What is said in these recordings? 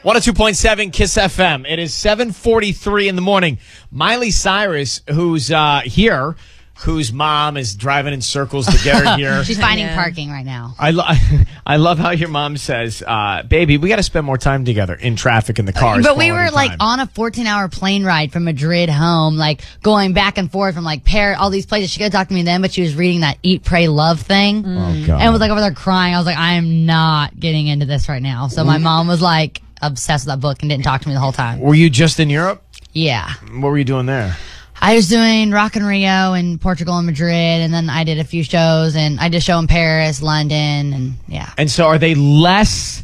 102.7 Kiss FM. It is 7:43 in the morning. Miley Cyrus, who's here, whose mom is driving in circles to get her here. She's finding parking right now. I love how your mom says, baby, we got to spend more time together in traffic in the cars. But we were like on a 14-hour plane ride from Madrid home, like going back and forth from like Paris, all these places. She could talk to me then, but she was reading that Eat, Pray, Love thing. Oh, God. And was like over there crying. I was like, I am not getting into this right now. So my mom was like obsessed with that book and didn't talk to me the whole time. Were you just in Europe? Yeah. What were you doing there? I was doing Rock in Rio in Portugal and Madrid, and then I did a few shows, and I did a show in Paris, London, and yeah. And so are they less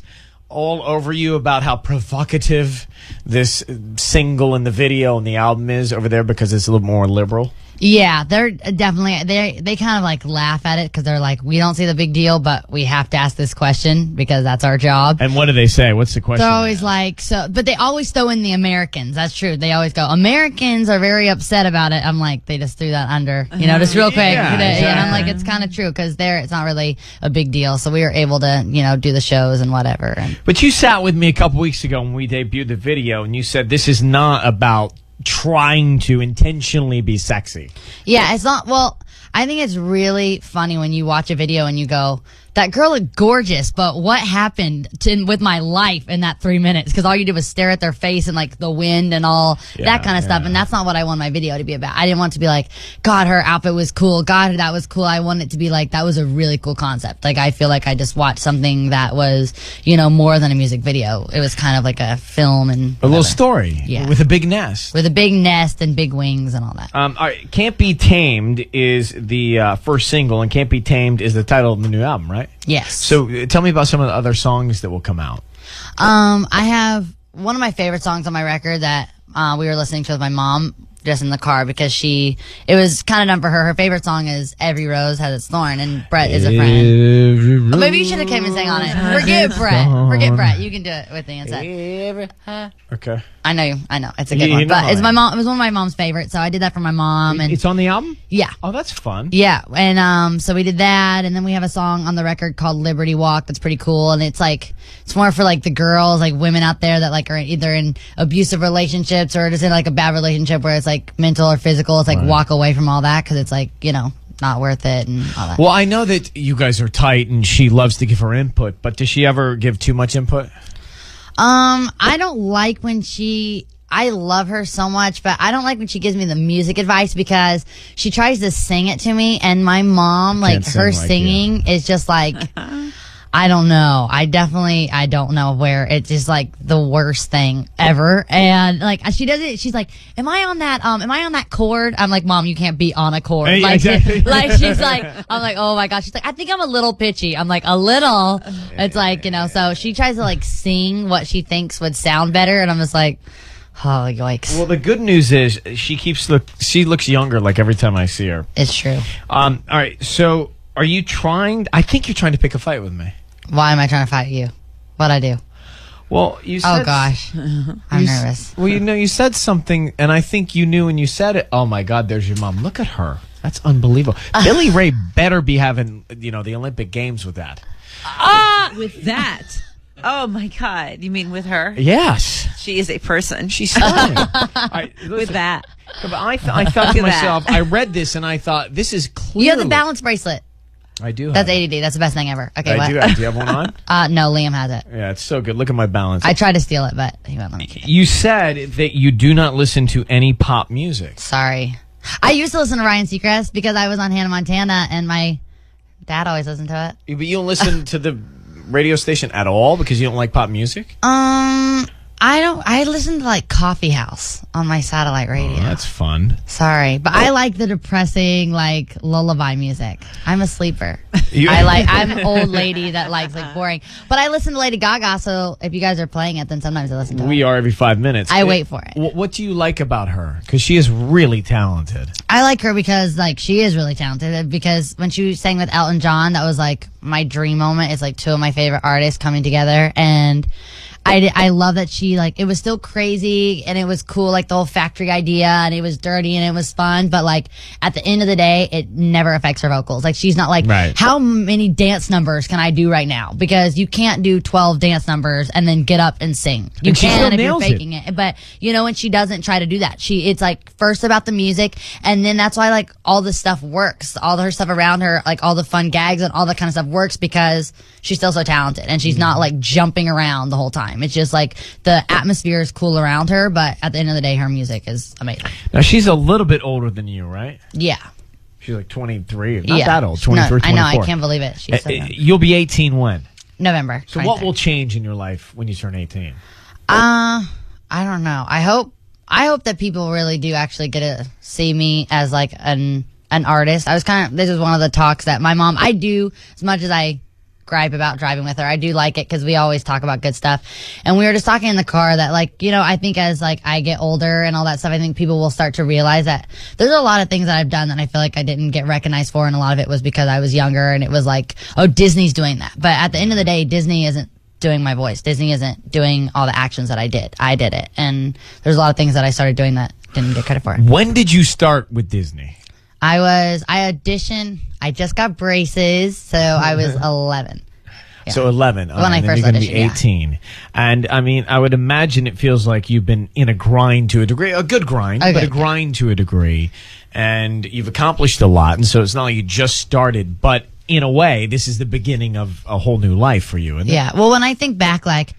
all over you about how provocative this single and the video and the album is over there because it's a little more liberal? Yeah, they're definitely, they kind of like laugh at it because they're like, we don't see the big deal, but we have to ask this question because that's our job. And what do they say? What's the question? They're always like, but they always throw in the Americans. That's true. They always go, Americans are very upset about it. I'm like, they just threw that under, just real quick. Yeah, exactly. And I'm like, it's kind of true because it's not really a big deal. So we were able to, do the shows and whatever. But you sat with me a couple weeks ago when we debuted the video and you said this is not about trying to intentionally be sexy. Yeah, it's not. Well, I think it's really funny when you watch a video and you go, that girl looked gorgeous, but what happened with my life in that 3 minutes? Because all you did was stare at their face and like the wind and all that kind of stuff. And that's not what I want my video to be about. I didn't want it to be like, God, her outfit was cool. God, that was cool. I want it to be like, that was a really cool concept. Like, I feel like I just watched something that was, more than a music video. It was kind of like a film and a little story. Yeah. With a big nest. With a big nest and big wings and all that. All right, Can't Be Tamed is the first single, and Can't Be Tamed is the title of the new album, right? Yes. So tell me about some of the other songs that will come out. I have one of my favorite songs on my record that we were listening to with my mom just in the car because it was kind of done for her. Her favorite song is Every Rose Has Its Thorn, and Brett is a friend. Maybe you should have came and sang on it. Forget Brett. Forget Brett. You can do it with me instead. Okay. I know. It's a good one. But it's my mom. It was one of my mom's favorites, so I did that for my mom. And it's on the album? Yeah. Oh, that's fun. Yeah. And so we did that, and then we have a song on the record called Liberty Walk that's pretty cool, and it's more for like the girls, like women out there that like are either in abusive relationships or just in like a bad relationship where it's like mental or physical. It's like walk away from all that because it's like, not worth it and all that. Well, I know that you guys are tight and she loves to give her input, but does she ever give too much input? I don't like when I love her so much, but I don't like when she gives me the music advice because she tries to sing it to me, and my mom, like, her singing is just like, I don't know. I don't know where it's just like the worst thing ever. And like, she does it. She's like, am I on that chord? I'm like, Mom, you can't be on a chord. Hey, like, exactly. she's like, I'm like, oh my gosh. She's like, I think I'm a little pitchy. I'm like, a little. It's like, so she tries to like sing what she thinks would sound better. And I'm just like, oh, yikes. Well, the good news is she looks younger like every time I see her. It's true. All right. So are you I think you're trying to pick a fight with me. Why am I trying to fight you? What'd I do? Well, you said... Oh, gosh. I'm nervous. Well, you said something, and I think you knew when you said it. Oh, my God, there's your mom. Look at her. That's unbelievable. Billy Ray better be having, the Olympic Games with that. With that? Oh, my God. You mean with her? Yes. She is a person. She's stunning. With that. But I thought to myself, I read this, and I thought, this is clearly... You have the balance bracelet. I do have That's ADD. That's the best thing ever. Okay, what? Do you have one on? No, Liam has it. Yeah, it's so good. Look at my balance. I tried to steal it, but he won't let me keep it. You said that you do not listen to any pop music. Sorry. I used to listen to Ryan Seacrest because I was on Hannah Montana, and my dad always listened to it. But you don't listen to the radio station at all because you don't like pop music? I listen to like Coffee House on my satellite radio. Oh, that's fun. Sorry, but I like the depressing like lullaby music. I'm a sleeper. I'm an old lady that likes like boring. But I listen to Lady Gaga, so if you guys are playing it, then sometimes I listen to it. We are every 5 minutes. I wait for it. What do you like about her? Because she is really talented. I like her because like she is really talented. Because when she sang with Elton John, that was like my dream moment. It's like two of my favorite artists coming together, and I love that she, like, it was still crazy and it was cool, like the whole factory idea, and it was dirty and it was fun, but like at the end of the day, it never affects her vocals. Like, she's not like, how many dance numbers can I do right now? Because you can't do 12 dance numbers and then get up and sing. You and can if you're faking it. But, you know, and she doesn't try to do that. It's like first about the music, and then that's why like all the stuff works. All her stuff around her, like all the fun gags and all that kind of stuff works because she's still so talented and she's not like jumping around the whole time. It's just like the atmosphere is cool around her, but at the end of the day, her music is amazing. Now, she's a little bit older than you, right? Yeah. She's like 23. Not that old. 23, no, 24. I know. I can't believe it. She's so young. You'll be 18 when? November. So what will change in your life when you turn 18? I don't know. I hope that people really do actually get to see me as like an artist. This is one of the talks that my mom, I do, as much as I gripe about driving with her, I do like it because we always talk about good stuff. And we were just talking in the car that, like, you know, I think as like I get older and all that stuff, I think people will start to realize that there's a lot of things that I've done that I feel like I didn't get recognized for, and a lot of it was because I was younger and it was like, oh, Disney's doing that. But at the end of the day, Disney isn't doing my voice. Disney isn't doing all the actions that I did. I did it. And there's a lot of things that I started doing that didn't get credit for. When did you start with Disney? I auditioned. I just got braces, so I was 11. Yeah. So 11. When I first you're going to be auditioned, 18. Yeah. And I mean, I would imagine it feels like you've been in a grind to a degree, a good grind, but a grind to a degree. And you've accomplished a lot. And so it's not like you just started, but in a way, this is the beginning of a whole new life for you. Isn't it? Yeah. Well, when I think back, like,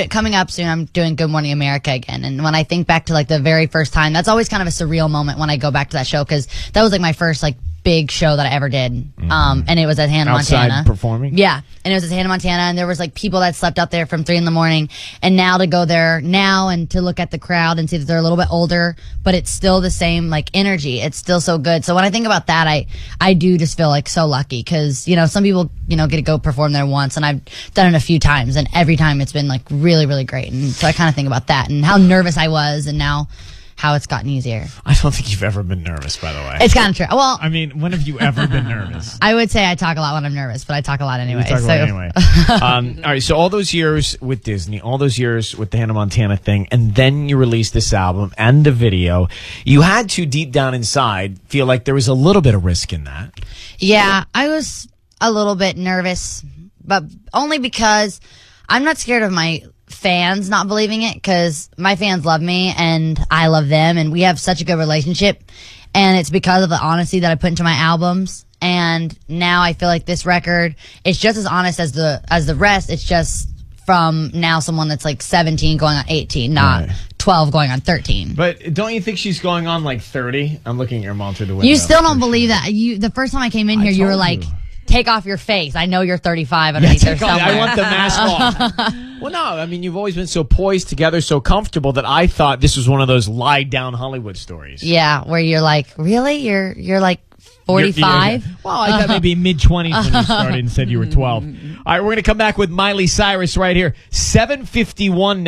coming up soon, I'm doing Good Morning America again. And when I think back to like the very first time, that's always kind of a surreal moment when I go back to that show, because that was like my first like big show that I ever did. And it was at Hannah, Montana. Performing? Yeah. And it was at Hannah, Montana, and there was like people that slept out there from 3 a.m. And now to go there now and to look at the crowd and see that they're a little bit older, but it's still the same like energy. It's still so good. So when I think about that, I do just feel like so lucky, because, you know, some people, you know, get to go perform there once, and I've done it a few times, and every time it's been like really, really great. And so I kind of think about that and how nervous I was, and now how it's gotten easier. I don't think you've ever been nervous, by the way. It's kind of true. Well, I mean, when have you ever been nervous? I would say I talk a lot when I'm nervous, but I talk a lot anyway. You talk a lot anyway. All right, so all those years with Disney, all those years with the Hannah Montana thing, and then you released this album and the video. You had to, deep down inside, feel like there was a little bit of risk in that. Yeah, I was a little bit nervous, but only because I'm not scared of my fans not believing it, because my fans love me and I love them, and we have such a good relationship, and it's because of the honesty that I put into my albums. And now I feel like this record, it's just as honest as the rest. It's just from now someone that's like 17 going on 18, not 12 going on 13. But don't you think she's going on like 30? I'm looking at your mom through the window. You still don't believe that. The first time I came in here, you were like, take off your face. I know you're 35 underneath there somewhere. I want the mask off. Well, no, I mean, you've always been so poised together, so comfortable, that I thought this was one of those lie-down Hollywood stories. Yeah, where you're like, really? You're like 45? Well, I thought maybe mid-20s when you started and said you were 12. All right, we're going to come back with Miley Cyrus right here. 7:51